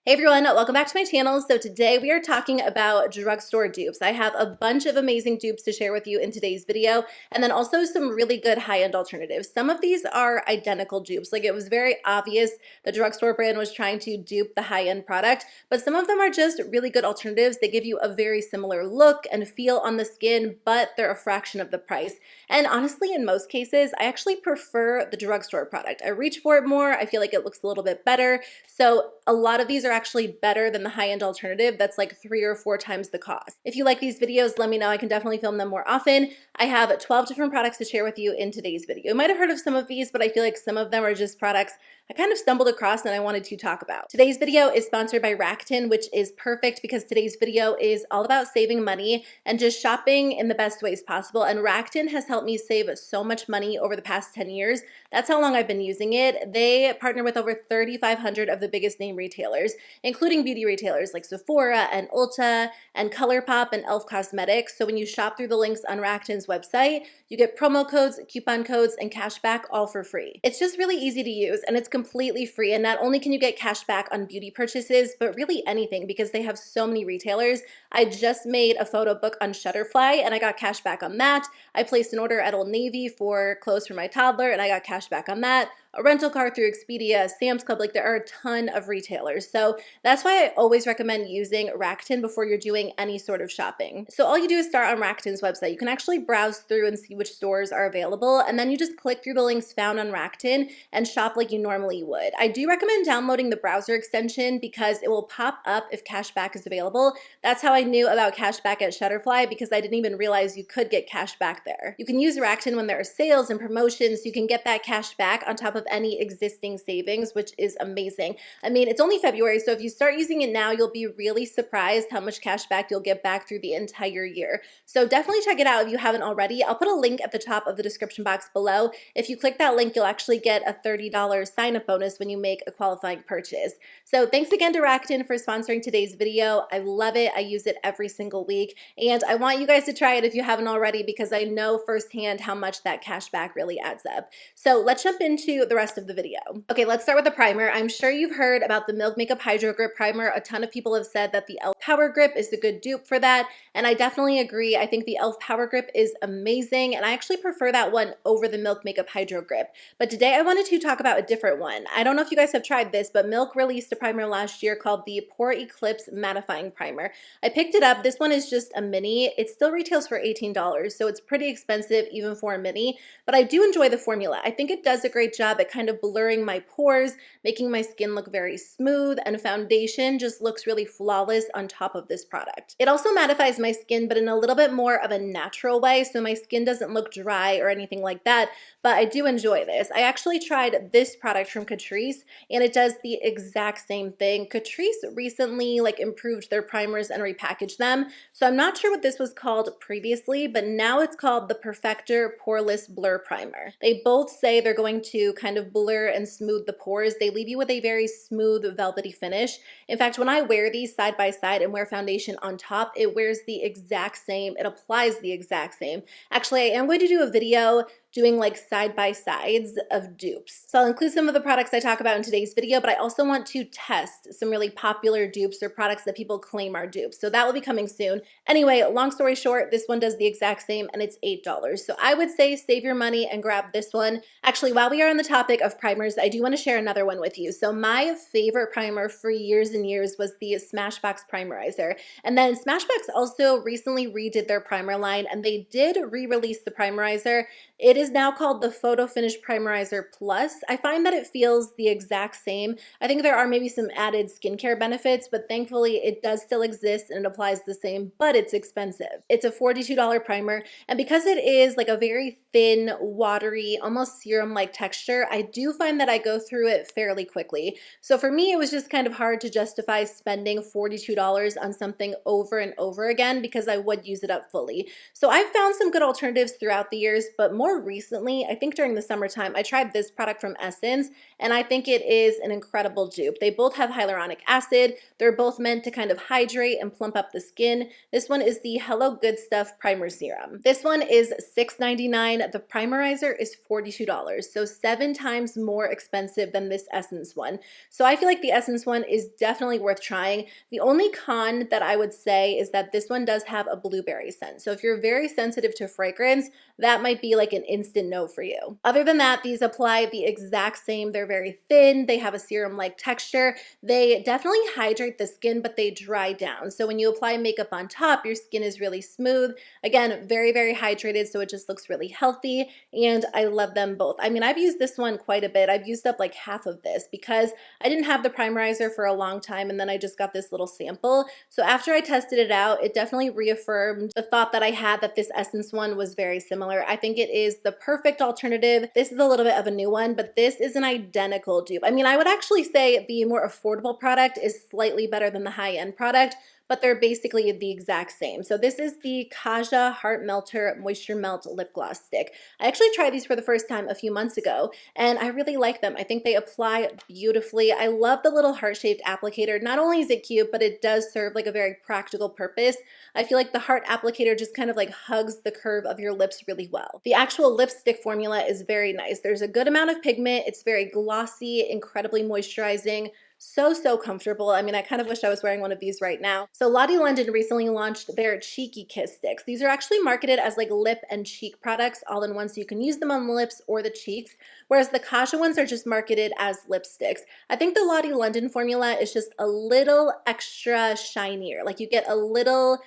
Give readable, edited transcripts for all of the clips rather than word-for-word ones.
Hey everyone, welcome back to my channel. So today we are talking about drugstore dupes. I have a bunch of amazing dupes to share with you in today's video, and then also some really good high-end alternatives. Some of these are identical dupes. Like, it was very obvious the drugstore brand was trying to dupe the high-end product, but some of them are just really good alternatives. They give you a very similar look and feel on the skin, but they're a fraction of the price. And honestly, in most cases, I actually prefer the drugstore product. I reach for it more. I feel like it looks a little bit better. So a lot of these are actually better than the high-end alternative that's like 3 or 4 times the cost. If you like these videos, let me know. I can definitely film them more often. I have 12 different products to share with you in today's video. You might have heard of some of these, but I feel like some of them are just products I kind of stumbled across and I wanted to talk about. Today's video is sponsored by Rakuten, which is perfect because today's video is all about saving money and just shopping in the best ways possible. And Rakuten has helped me save so much money over the past 10 years. That's how long I've been using it. They partner with over 3,500 of the biggest name retailers, including beauty retailers like Sephora and Ulta and ColourPop and e.l.f. Cosmetics. So when you shop through the links on Rakuten's website, you get promo codes, coupon codes, and cash back all for free. It's just really easy to use and it's completely free. And not only can you get cash back on beauty purchases, but really anything because they have so many retailers. I just made a photo book on Shutterfly and I got cash back on that. I placed an order at Old Navy for clothes for my toddler and I got cash back on that. A rental car through Expedia, Sam's Club, like there are a ton of retailers. So that's why I always recommend using Rakuten before you're doing any sort of shopping. So all you do is start on Rakuten's website. You can actually browse through and see which stores are available, and then you just click through the links found on Rakuten and shop like you normally would. I do recommend downloading the browser extension because it will pop up if cashback is available. That's how I knew about cashback at Shutterfly because I didn't even realize you could get cash back there. You can use Rakuten when there are sales and promotions, so you can get that cash back on top of any existing savings, which is amazing. I mean, it's only February, so if you start using it now, you'll be really surprised how much cash back you'll get back through the entire year. So definitely check it out if you haven't already. I'll put a link at the top of the description box below. If you click that link, you'll actually get a $30 sign-up bonus when you make a qualifying purchase. So thanks again to Rakuten for sponsoring today's video. I love it. I use it every single week, and I want you guys to try it if you haven't already because I know firsthand how much that cash back really adds up. So let's jump into the rest of the video. Okay, let's start with the primer. I'm sure you've heard about the Milk Makeup Hydro Grip Primer. A ton of people have said that the e.l.f. Power Grip is a good dupe for that, and I definitely agree. I think the e.l.f. Power Grip is amazing, and I actually prefer that one over the Milk Makeup Hydro Grip. But today I wanted to talk about a different one. I don't know if you guys have tried this, but Milk released a primer last year called the Pore Eclipse Mattifying Primer. I picked it up. This one is just a mini. It still retails for $18, so it's pretty expensive even for a mini, but I do enjoy the formula. I think it does a great job at kind of blurring my pores, making my skin look very smooth, and foundation just looks really flawless on top of this product. It also mattifies my skin, but in a little bit more of a natural way, so my skin doesn't look dry or anything like that, but I do enjoy this. I actually tried this product from Catrice, and it does the exact same thing. Catrice recently improved their primers and repackaged them, so I'm not sure what this was called previously, but now it's called the Perfector Poreless Blur Primer. They both say they're going to kind of blur and smooth the pores. They leave you with a very smooth, velvety finish. In fact, when I wear these side by side and wear foundation on top, it wears the exact same. It applies the exact same. Actually, I am going to do a video doing side-by-sides of dupes. So I'll include some of the products I talk about in today's video, but I also want to test some really popular dupes or products that people claim are dupes. So that will be coming soon. Anyway, long story short, this one does the exact same and it's $8. So I would say save your money and grab this one. Actually, while we are on the topic of primers, I do want to share another one with you. So my favorite primer for years and years was the Smashbox Primerizer. And then Smashbox also recently redid their primer line and they did re-release the Primerizer. It is now called the Photo Finish Primerizer Plus. I find that it feels the exact same. I think there are maybe some added skincare benefits, but thankfully it does still exist and it applies the same, but it's expensive. It's a $42 primer, and because it is like a very thin, watery, almost serum-like texture, I do find that I go through it fairly quickly. So for me, it was just kind of hard to justify spending $42 on something over and over again because I would use it up fully. So I've found some good alternatives throughout the years, but more recently, I think during the summertime, I tried this product from Essence, and I think it is an incredible dupe. They both have hyaluronic acid. They're both meant to kind of hydrate and plump up the skin. This one is the Hello Good Stuff Primer Serum. This one is $6.99. The Primerizer is $42, so 7 times more expensive than this Essence one. So I feel like the Essence one is definitely worth trying. The only con that I would say is that this one does have a blueberry scent. So if you're very sensitive to fragrance, that might be like an instant no for you. Other than that, these apply the exact same. They're very thin. They have a serum-like texture. They definitely hydrate the skin, but they dry down. So when you apply makeup on top, your skin is really smooth. Again, very, very hydrated, so it just looks really healthy, and I love them both. I mean, I've used this one quite a bit. I've used up like half of this because I didn't have the Primerizer for a long time, and then I just got this little sample. So after I tested it out, it definitely reaffirmed the thought that I had that this Essence one was very similar. I think it is the perfect alternative. This is a little bit of a new one, but this is an identical dupe. I mean, I would actually say the more affordable product is slightly better than the high-end product, but they're basically the exact same. So this is the Kaja Heart Melter Moisture Melt Lip Gloss Stick. I actually tried these for the first time a few months ago, and I really like them. I think they apply beautifully. I love the little heart-shaped applicator. Not only is it cute, but it does serve like a very practical purpose. I feel like the heart applicator just kind of like hugs the curve of your lips really well. The actual lipstick formula is very nice. There's a good amount of pigment. It's very glossy, incredibly moisturizing. So comfortable. I mean, I kind of wish I was wearing one of these right now. So Lottie London recently launched their Cheeky Kiss sticks. These are actually marketed as like lip and cheek products all in one, so you can use them on the lips or the cheeks, whereas the Kaja ones are just marketed as lipsticks. I think the Lottie London formula is just a little extra shinier. Like you get a little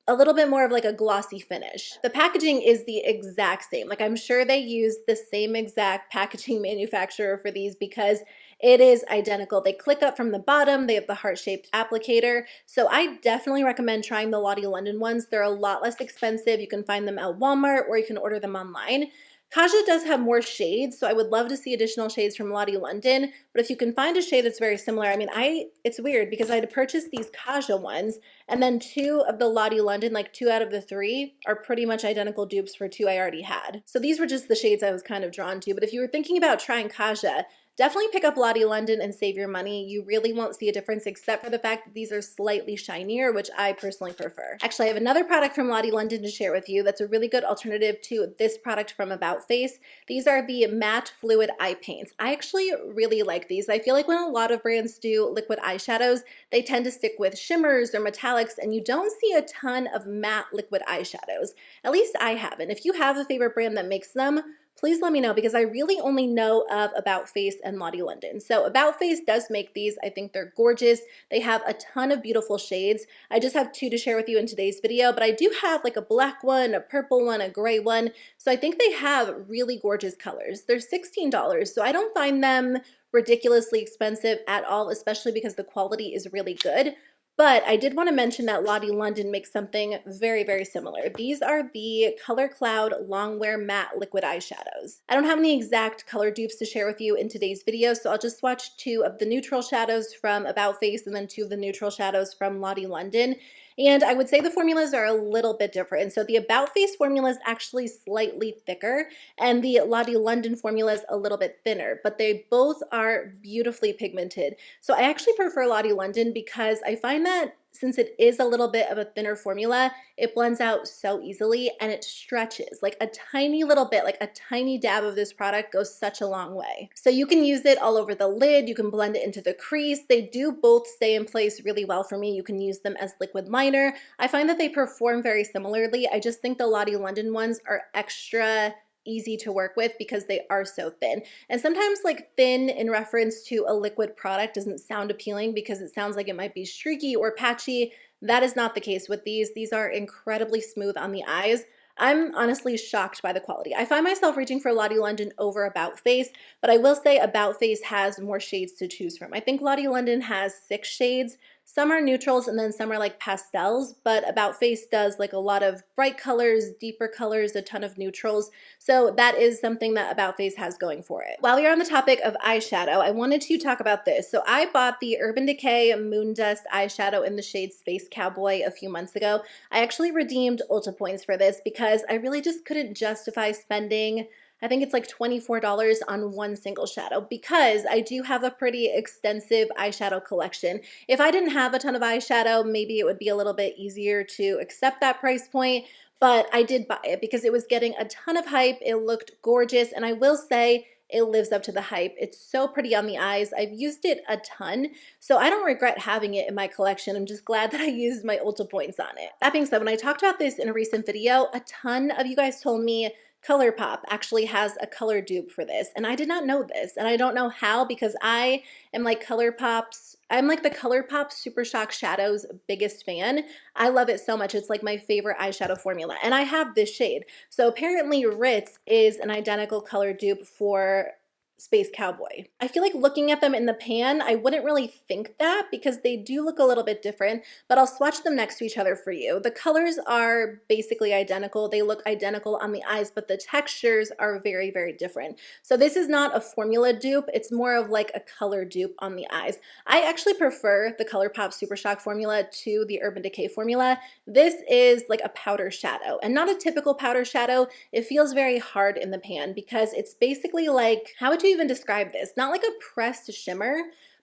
bit more of like a glossy finish. The packaging is the exact same. Like I'm sure they use the same exact packaging manufacturer for these because it is identical. They click up from the bottom. They have the heart-shaped applicator. So I definitely recommend trying the Lottie London ones. They're a lot less expensive. You can find them at Walmart or you can order them online. Kaja does have more shades, so I would love to see additional shades from Lottie London, but if you can find a shade that's very similar, I mean, it's weird because I had purchased these Kaja ones, and then 2 of the Lottie London, like 2 out of the 3, are pretty much identical dupes for 2 I already had. So these were just the shades I was kind of drawn to, but if you were thinking about trying Kaja, definitely pick up Lottie London and save your money. You really won't see a difference except for the fact that these are slightly shinier, which I personally prefer. Actually, I have another product from Lottie London to share with you that's a really good alternative to this product from About Face. These are the matte fluid eye paints. I actually really like these. I feel like when a lot of brands do liquid eyeshadows, they tend to stick with shimmers or metallics, and you don't see a ton of matte liquid eyeshadows. At least I haven't. If you have a favorite brand that makes them, please let me know because I really only know of About Face and Lottie London. So About Face does make these. I think they're gorgeous. They have a ton of beautiful shades. I just have 2 to share with you in today's video, but I do have like a black one, a purple one, a gray one. So I think they have really gorgeous colors. They're $16, so I don't find them ridiculously expensive at all, especially because the quality is really good. But I did want to mention that Lottie London makes something very similar. These are the Color Cloud Longwear Matte Liquid Eyeshadows. I don't have any exact color dupes to share with you in today's video, so I'll just swatch 2 of the neutral shadows from About Face and then 2 of the neutral shadows from Lottie London. And I would say the formulas are a little bit different. So the About Face formula is actually slightly thicker and the Lottie London formula is a little bit thinner, but they both are beautifully pigmented. So I actually prefer Lottie London because I find that since it is a little bit of a thinner formula, it blends out so easily and it stretches. Like a tiny little bit, like a tiny dab of this product goes such a long way. So you can use it all over the lid, you can blend it into the crease. They do both stay in place really well for me. You can use them as liquid liner. I find that they perform very similarly. I just think the Lottie London ones are extra easy to work with because they are so thin. And sometimes like thin in reference to a liquid product doesn't sound appealing because it sounds like it might be streaky or patchy. That is not the case with these. These are incredibly smooth on the eyes. I'm honestly shocked by the quality. I find myself reaching for Lottie London over About Face, but I will say About Face has more shades to choose from. I think Lottie London has 6 shades, Some are neutrals and then some are like pastels, but About Face does like a lot of bright colors, deeper colors, a ton of neutrals. So that is something that About Face has going for it. While we are on the topic of eyeshadow, I wanted to talk about this. So I bought the Urban Decay Moondust eyeshadow in the shade Space Cowboy a few months ago. I actually redeemed Ulta points for this because I really just couldn't justify spending, I think it's like $24 on one single shadow, because I do have a pretty extensive eyeshadow collection. If I didn't have a ton of eyeshadow, maybe it would be a little bit easier to accept that price point, but I did buy it because it was getting a ton of hype. It looked gorgeous, and I will say it lives up to the hype. It's so pretty on the eyes. I've used it a ton, so I don't regret having it in my collection. I'm just glad that I used my Ulta points on it. That being said, when I talked about this in a recent video, a ton of you guys told me ColourPop actually has a color dupe for this, and I did not know this, and I don't know how, because I am like I'm like the ColourPop Super Shock Shadows biggest fan. I love it so much. It's like my favorite eyeshadow formula, and I have this shade. So apparently Ritz is an identical color dupe for Space Cowboy. I feel like looking at them in the pan, I wouldn't really think that because they do look a little bit different, but I'll swatch them next to each other for you. The colors are basically identical. They look identical on the eyes, but the textures are very, very different. So this is not a formula dupe. It's more of like a color dupe on the eyes. I actually prefer the ColourPop Super Shock formula to the Urban Decay formula. This is like a powder shadow, and not a typical powder shadow. It feels very hard in the pan because it's basically like, how would you even describe this? Not like a pressed shimmer,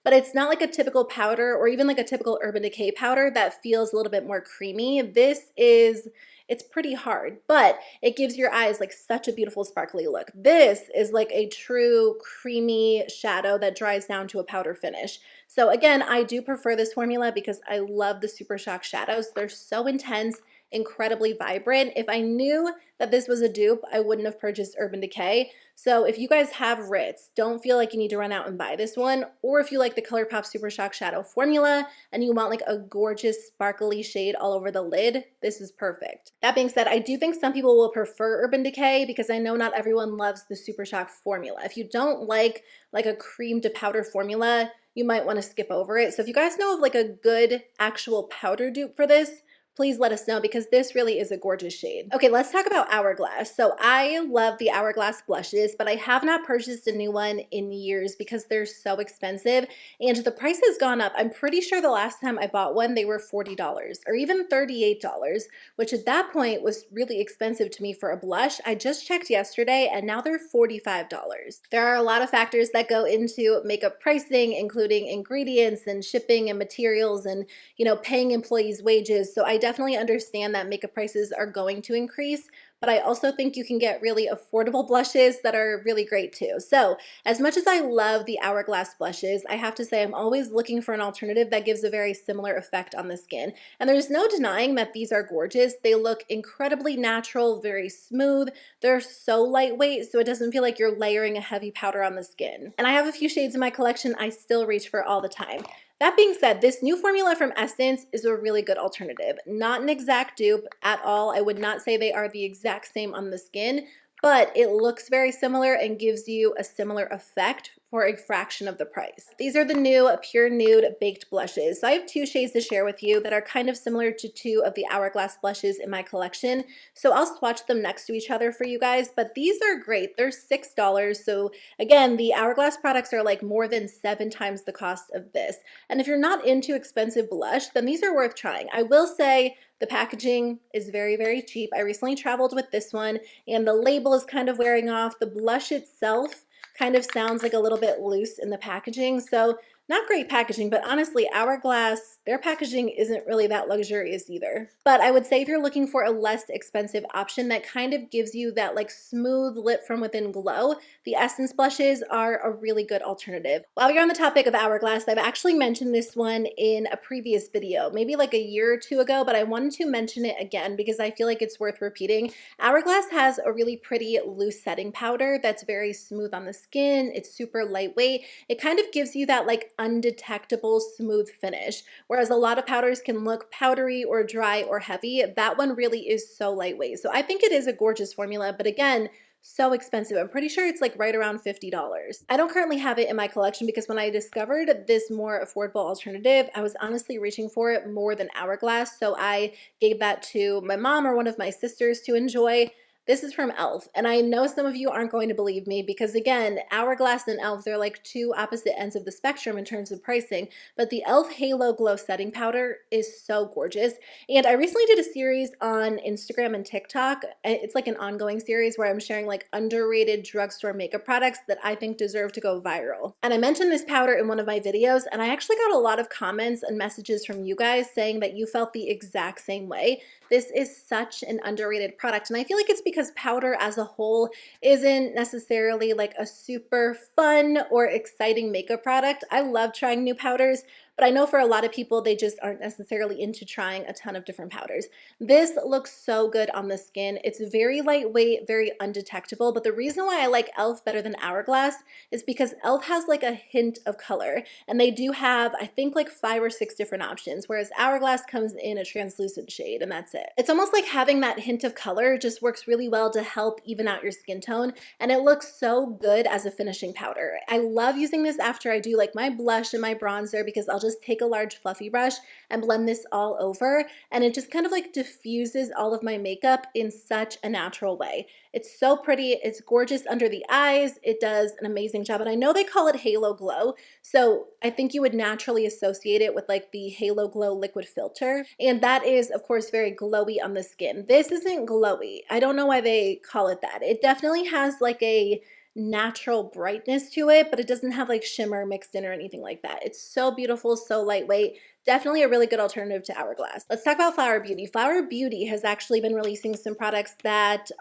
but it's not like a typical powder or even like a typical Urban Decay powder that feels a little bit more creamy. It's pretty hard, but it gives your eyes like such a beautiful sparkly look. This is like a true creamy shadow that dries down to a powder finish. So again, I do prefer this formula because I love the Super Shock shadows. They're so intense, incredibly vibrant. If I knew that this was a dupe, I wouldn't have purchased Urban Decay. So if you guys have Ritz, don't feel like you need to run out and buy this one. Or if you like the ColourPop Super Shock Shadow formula and you want like a gorgeous sparkly shade all over the lid, this is perfect. That being said, I do think some people will prefer Urban Decay because I know not everyone loves the Super Shock formula. If you don't like a cream to powder formula, you might want to skip over it. So if you guys know of like a good actual powder dupe for this, please let us know because this really is a gorgeous shade. Okay, let's talk about Hourglass. So I love the Hourglass blushes, but I have not purchased a new one in years because they're so expensive and the price has gone up. I'm pretty sure the last time I bought one, they were $40 or even $38, which at that point was really expensive to me for a blush. I just checked yesterday and now they're $45. There are a lot of factors that go into makeup pricing, including ingredients and shipping and materials and, you know, paying employees' wages. So I definitely understand that makeup prices are going to increase, but I also think you can get really affordable blushes that are really great too. So as much as I love the Hourglass blushes, I have to say I'm always looking for an alternative that gives a very similar effect on the skin. And there's no denying that these are gorgeous. They look incredibly natural, very smooth. They're so lightweight, so it doesn't feel like you're layering a heavy powder on the skin. And I have a few shades in my collection I still reach for all the time. That being said, this new formula from Essence is a really good alternative. Not an exact dupe at all. I would not say they are the exact same on the skin, but it looks very similar and gives you a similar effect for a fraction of the price. These are the new Pure Nude Baked Blushes. So I have two shades to share with you that are kind of similar to two of the Hourglass blushes in my collection. So I'll swatch them next to each other for you guys, but these are great. They're $6. So again, the Hourglass products are like more than 7 times the cost of this. And if you're not into expensive blush, then these are worth trying. I will say the packaging is very, very cheap. I recently traveled with this one and the label is kind of wearing off. The blush itself kind of sounds like a little bit loose in the packaging. So not great packaging, but honestly, Hourglass, their packaging isn't really that luxurious either. But I would say if you're looking for a less expensive option that kind of gives you that like smooth lit from within glow, the Essence blushes are a really good alternative. While we're on the topic of Hourglass, I've actually mentioned this one in a previous video, maybe like a year or two ago, but I wanted to mention it again because I feel like it's worth repeating. Hourglass has a really pretty loose setting powder that's very smooth on the skin. It's super lightweight. It kind of gives you that like undetectable smooth finish, whereas a lot of powders can look powdery or dry or heavy. That one really is so lightweight. So I think it is a gorgeous formula, but again, so expensive. I'm pretty sure it's like right around $50. I don't currently have it in my collection because when I discovered this more affordable alternative, I was honestly reaching for it more than Hourglass. So I gave that to my mom or one of my sisters to enjoy. This is from e.l.f. And I know some of you aren't going to believe me because, again, Hourglass and e.l.f., they're like two opposite ends of the spectrum in terms of pricing. But the e.l.f. Halo Glow Setting Powder is so gorgeous. And I recently did a series on Instagram and TikTok. It's like an ongoing series where I'm sharing like underrated drugstore makeup products that I think deserve to go viral. And I mentioned this powder in one of my videos, and I actually got a lot of comments and messages from you guys saying that you felt the exact same way. This is such an underrated product, and I feel like it's because powder as a whole isn't necessarily like a super fun or exciting makeup product. I love trying new powders, but I know for a lot of people, they just aren't necessarily into trying a ton of different powders. This looks so good on the skin. It's very lightweight, very undetectable, but the reason why I like e.l.f. better than Hourglass is because e.l.f. has like a hint of color, and they do have, I think, like 5 or 6 different options, whereas Hourglass comes in a translucent shade, and that's it. It's almost like having that hint of color just works really well to help even out your skin tone, and it looks so good as a finishing powder. I love using this after I do like my blush and my bronzer because I'll just take a large fluffy brush and blend this all over, and it just kind of like diffuses all of my makeup in such a natural way. It's so pretty, it's gorgeous under the eyes, it does an amazing job, and I know they call it Halo Glow, so I think you would naturally associate it with like the Halo Glow liquid filter, and that is of course very glowy on the skin. This isn't glowy. I don't know why they call it that. It definitely has like a natural brightness to it, but it doesn't have like shimmer mixed in or anything like that. It's so beautiful, so lightweight. Definitely a really good alternative to Hourglass. Let's talk about Flower Beauty. Flower Beauty has actually been releasing some products that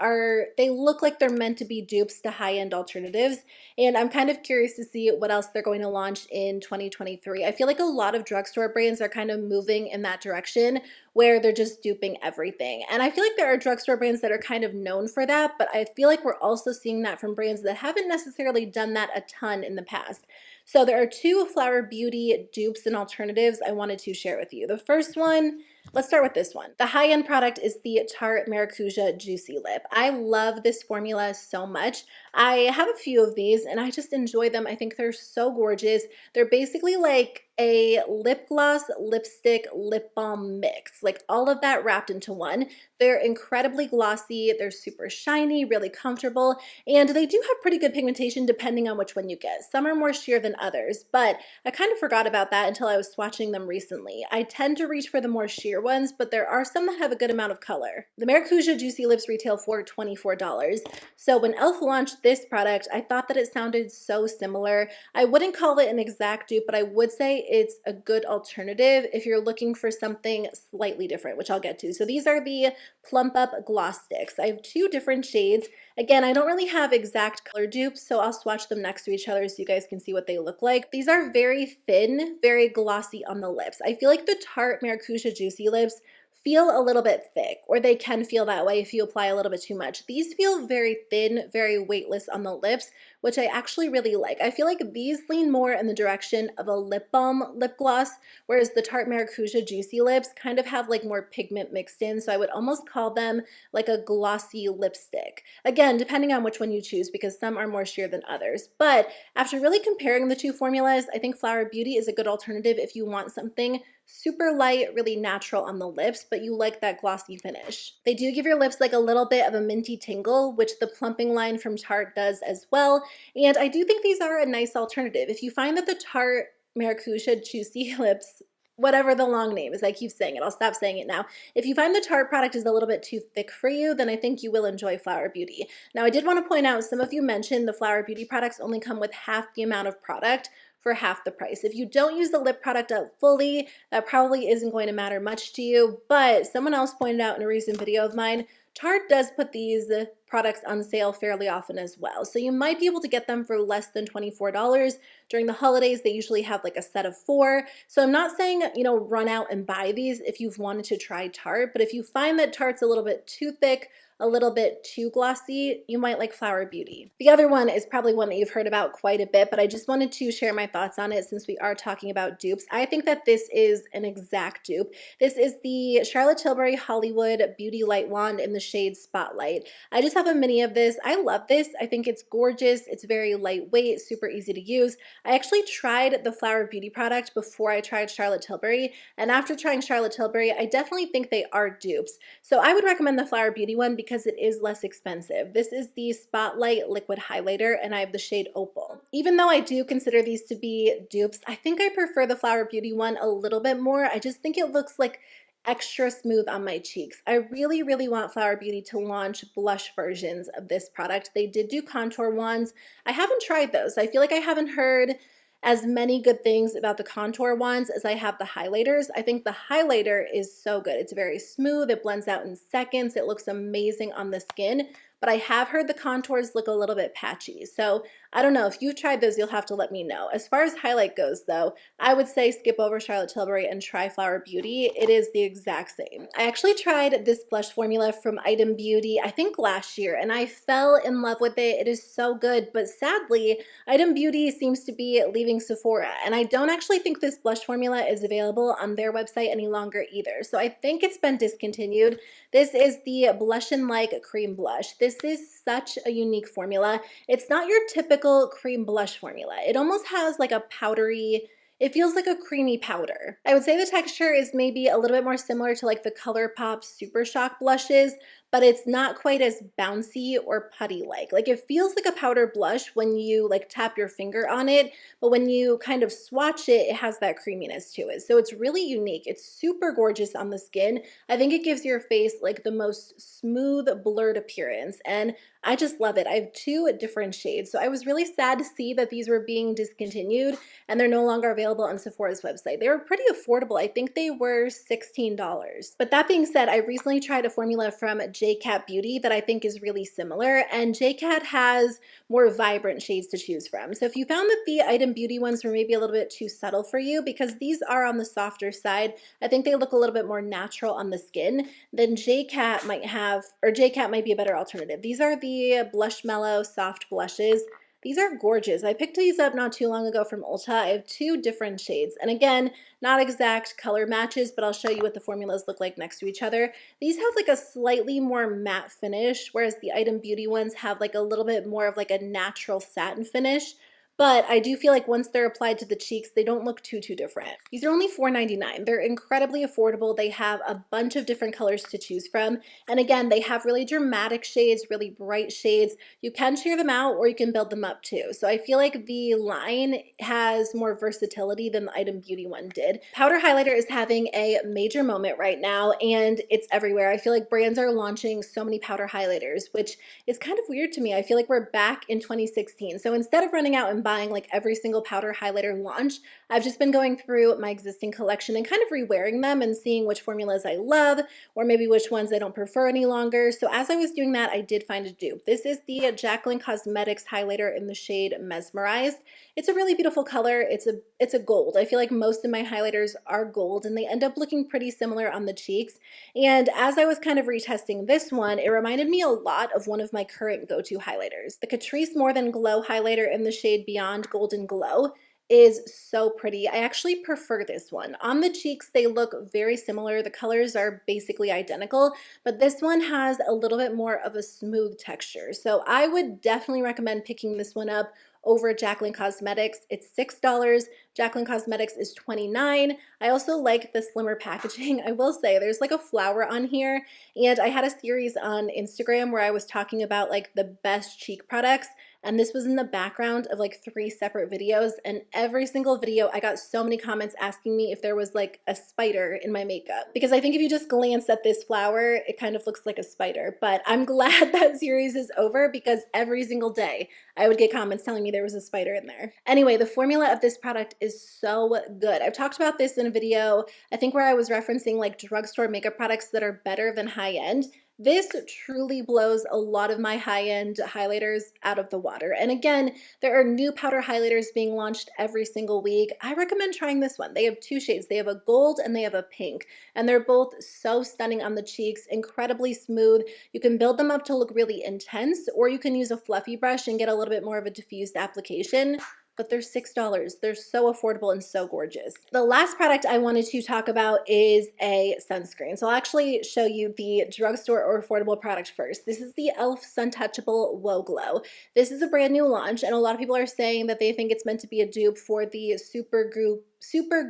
they look like they're meant to be dupes to high-end alternatives, and I'm kind of curious to see what else they're going to launch in 2023. I feel like a lot of drugstore brands are kind of moving in that direction where they're just duping everything. And I feel like there are drugstore brands that are kind of known for that, but I feel like we're also seeing that from brands that haven't necessarily done that a ton in the past. So there are 2 Flower Beauty dupes and alternatives I wanted to share with you. The first one, let's start with this one. The high-end product is the Tarte Maracuja Juicy Lip. I love this formula so much. I have a few of these and I just enjoy them. I think they're so gorgeous. They're basically like a lip gloss, lipstick, lip balm mix, like all of that wrapped into one. They're incredibly glossy, they're super shiny, really comfortable, and they do have pretty good pigmentation depending on which one you get. Some are more sheer than others, but I kind of forgot about that until I was swatching them recently. I tend to reach for the more sheer ones, but there are some that have a good amount of color. The Maracuja Juicy Lips retail for $24. So when e.l.f. launched this product, I thought that it sounded so similar. I wouldn't call it an exact dupe, but I would say it's a good alternative if you're looking for something slightly different, which I'll get to. So these are the Plump Up Gloss Sticks. I have 2 different shades. Again, I don't really have exact color dupes, so I'll swatch them next to each other so you guys can see what they look like. These are very thin, very glossy on the lips. I feel like the Tarte Maracuja Juicy Lips feel a little bit thick, or they can feel that way if you apply a little bit too much. These feel very thin, very weightless on the lips, which I actually really like. I feel like these lean more in the direction of a lip balm lip gloss, whereas the Tarte Maracuja Juicy Lips kind of have like more pigment mixed in, so I would almost call them like a glossy lipstick. Again, depending on which one you choose, because some are more sheer than others. But after really comparing the 2 formulas, I think Flower Beauty is a good alternative if you want something super light, really natural on the lips, but you like that glossy finish. They do give your lips like a little bit of a minty tingle, which the plumping line from Tarte does as well. And I do think these are a nice alternative. If you find that the Tarte Maracuja Juicy Lips, whatever the long name is, I keep saying it, I'll stop saying it now. If you find the Tarte product is a little bit too thick for you, then I think you will enjoy Flower Beauty. Now, I did want to point out, some of you mentioned the Flower Beauty products only come with half the amount of product for half the price. If you don't use the lip product up fully, that probably isn't going to matter much to you, but someone else pointed out in a recent video of mine, Tarte does put these products on sale fairly often as well. So you might be able to get them for less than $24. During the holidays, they usually have like a set of 4. So I'm not saying, you know, run out and buy these if you've wanted to try Tarte, but if you find that Tarte's a little bit too thick, a little bit too glossy, you might like Flower Beauty. The other one is probably one that you've heard about quite a bit, but I just wanted to share my thoughts on it since we are talking about dupes. I think that this is an exact dupe. This is the Charlotte Tilbury Hollywood Beauty Light Wand in the shade Spotlight. I just have a mini of this. I love this. I think it's gorgeous. It's very lightweight, super easy to use. I actually tried the Flower Beauty product before I tried Charlotte Tilbury, and after trying Charlotte Tilbury, I definitely think they are dupes. So I would recommend the Flower Beauty one because it is less expensive. This is the Spotlight Liquid Highlighter, and I have the shade Opal. Even though I do consider these to be dupes, I think I prefer the Flower Beauty one a little bit more. I just think it looks like extra smooth on my cheeks. I really, really want Flower Beauty to launch blush versions of this product. They did do contour ones. I haven't tried those. I feel like I haven't heard as many good things about the contour ones as I have the highlighters. I think the highlighter is so good. It's very smooth. It blends out in seconds. It looks amazing on the skin. But I have heard the contours look a little bit patchy. So I don't know. If you've tried those, you'll have to let me know. As far as highlight goes, though, I would say skip over Charlotte Tilbury and try Flower Beauty. It is the exact same. I actually tried this blush formula from Item Beauty, I think last year, and I fell in love with it. It is so good, but sadly, Item Beauty seems to be leaving Sephora, and I don't actually think this blush formula is available on their website any longer either. So I think it's been discontinued. This is the Blush and Like Cream Blush. This is such a unique formula. It's not your typical cream blush formula. It almost has like a powdery, it feels like a creamy powder. I would say the texture is maybe a little bit more similar to like the ColourPop Super Shock blushes, but it's not quite as bouncy or putty-like. Like it feels like a powder blush when you like tap your finger on it, but when you kind of swatch it, it has that creaminess to it. So it's really unique. It's super gorgeous on the skin. I think it gives your face like the most smooth, blurred appearance, and I just love it. I have two different shades, so I was really sad to see that these were being discontinued and they're no longer available on Sephora's website. They were pretty affordable. I think they were $16. But that being said, I recently tried a formula from JCat Beauty that I think is really similar, and JCat has more vibrant shades to choose from. So if you found that the Item Beauty ones were maybe a little bit too subtle for you, because these are on the softer side, I think they look a little bit more natural on the skin, then JCat might have, or JCat might be a better alternative. These are the Blush Mellow Soft Blushes. These are gorgeous. I picked these up not too long ago from Ulta. I have two different shades. And again, not exact color matches, but I'll show you what the formulas look like next to each other. These have like a slightly more matte finish, whereas the Item Beauty ones have like a little bit more of like a natural satin finish. But I do feel like once they're applied to the cheeks, they don't look too different. These are only $4.99. They're incredibly affordable. They have a bunch of different colors to choose from. And again, they have really dramatic shades, really bright shades. You can sheer them out or you can build them up too. So I feel like the line has more versatility than the Item Beauty one did. Powder highlighter is having a major moment right now, and it's everywhere. I feel like brands are launching so many powder highlighters, which is kind of weird to me. I feel like we're back in 2016. So instead of running out and buying like every single powder highlighter launch, I've just been going through my existing collection and kind of rewearing them and seeing which formulas I love or maybe which ones I don't prefer any longer. So as I was doing that, I did find a dupe. This is the Jacqueline Cosmetics highlighter in the shade Mesmerized. It's a really beautiful color. It's a gold. I feel like most of my highlighters are gold and they end up looking pretty similar on the cheeks. And as I was kind of retesting this one, it reminded me a lot of one of my current go-to highlighters. The Catrice More Than Glow highlighter in the shade Beyond Golden Glow is so pretty. I actually prefer this one. On the cheeks, they look very similar. The colors are basically identical, but this one has a little bit more of a smooth texture. So I would definitely recommend picking this one up over Jacqueline Cosmetics. It's $6. Jacqueline Cosmetics is $29. I also like the slimmer packaging. I will say there's like a flower on here, and I had a series on Instagram where I was talking about like the best cheek products, and this was in the background of like 3 separate videos, and every single video I got so many comments asking me if there was like a spider in my makeup, because I think if you just glance at this flower, it kind of looks like a spider. But I'm glad that series is over, because every single day I would get comments telling me there was a spider in there. Anyway, the formula of this product is so good. I've talked about this in a video, I think, where I was referencing like drugstore makeup products that are better than high-end. This truly blows a lot of my high-end highlighters out of the water. And again, there are new powder highlighters being launched every single week. I recommend trying this one. They have 2 shades. They have a gold and they have a pink. And they're both so stunning on the cheeks, incredibly smooth. You can build them up to look really intense, or you can use a fluffy brush and get a little bit more of a diffused application. but they're $6. They're so affordable and so gorgeous. The last product I wanted to talk about is a sunscreen. So I'll actually show you the drugstore or affordable product first. This is the e.l.f. Sun Touchable Whoa Glow. This is a brand new launch, and a lot of people are saying that they think it's meant to be a dupe for the Super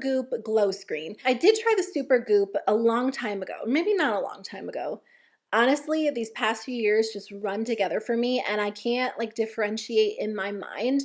Goop Glow Screen. I did try the Super Goop a long time ago, maybe not a long time ago. Honestly, these past few years just run together for me, and I can't like differentiate in my mind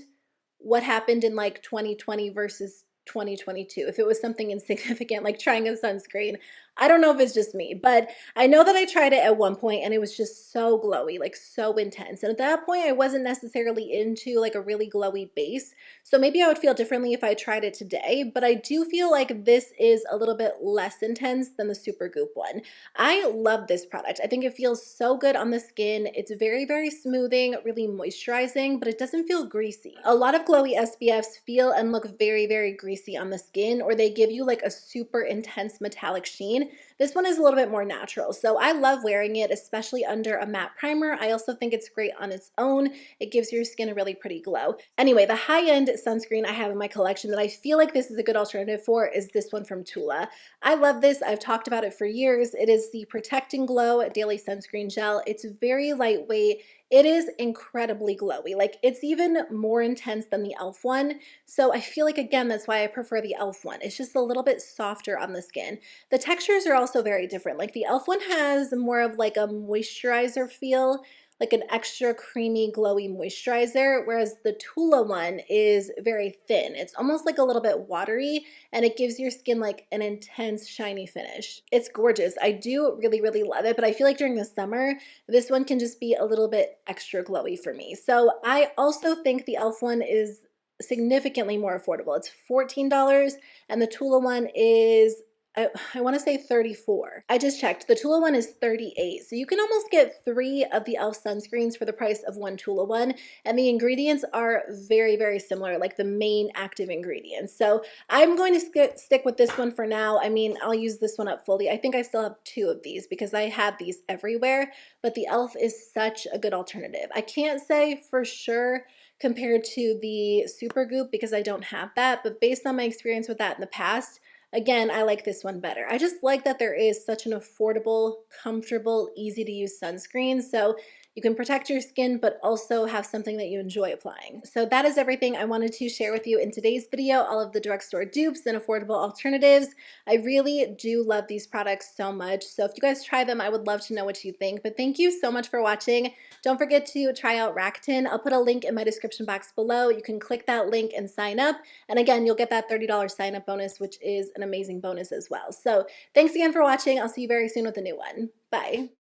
what happened in like 2020 versus 2022. If it was something insignificant like trying a sunscreen, I don't know if it's just me, but I know that I tried it at one point and it was just so glowy, like so intense. And at that point, I wasn't necessarily into like a really glowy base. So maybe I would feel differently if I tried it today, but I do feel like this is a little bit less intense than the Super Goop one. I love this product. I think it feels so good on the skin. It's very, very smoothing, really moisturizing, but it doesn't feel greasy. A lot of glowy SPFs feel and look very, very greasy on the skin, or they give you like a super intense metallic sheen. This one is a little bit more natural, so I love wearing it, especially under a matte primer. I also think it's great on its own. It gives your skin a really pretty glow. Anyway, the high-end sunscreen I have in my collection that I feel like this is a good alternative for is this one from Tula. I love this. I've talked about it for years. It is the Protect & Glow Daily Sunscreen Gel. It's very lightweight. It is incredibly glowy. Like, it's even more intense than the e.l.f. one. So I feel like, again, that's why I prefer the e.l.f. one. It's just a little bit softer on the skin. The textures are also very different. Like, the e.l.f. one has more of like a moisturizer feel, like an extra creamy, glowy moisturizer, whereas the Tula one is very thin. It's almost like a little bit watery, and it gives your skin like an intense, shiny finish. It's gorgeous. I do really, really love it, but I feel like during the summer, this one can just be a little bit extra glowy for me. So I also think the e.l.f. one is significantly more affordable. It's $14, and the Tula one is I want to say 34. I just checked. The Tula one is 38. So you can almost get 3 of the e.l.f. sunscreens for the price of one Tula one. And the ingredients are very, very similar, like the main active ingredients. So I'm going to stick with this one for now. I mean, I'll use this one up fully. I think I still have 2 of these because I had these everywhere, but the e.l.f. is such a good alternative. I can't say for sure compared to the Super Goop because I don't have that, but based on my experience with that in the past, again, I like this one better. I just like that there is such an affordable, comfortable, easy to use sunscreen. So you can protect your skin, but also have something that you enjoy applying. So that is everything I wanted to share with you in today's video, all of the drugstore dupes and affordable alternatives. I really do love these products so much. So if you guys try them, I would love to know what you think. But thank you so much for watching. Don't forget to try out Rakuten. I'll put a link in my description box below. You can click that link and sign up. And again, you'll get that $30 sign up bonus, which is an amazing bonus as well. So thanks again for watching. I'll see you very soon with a new one. Bye.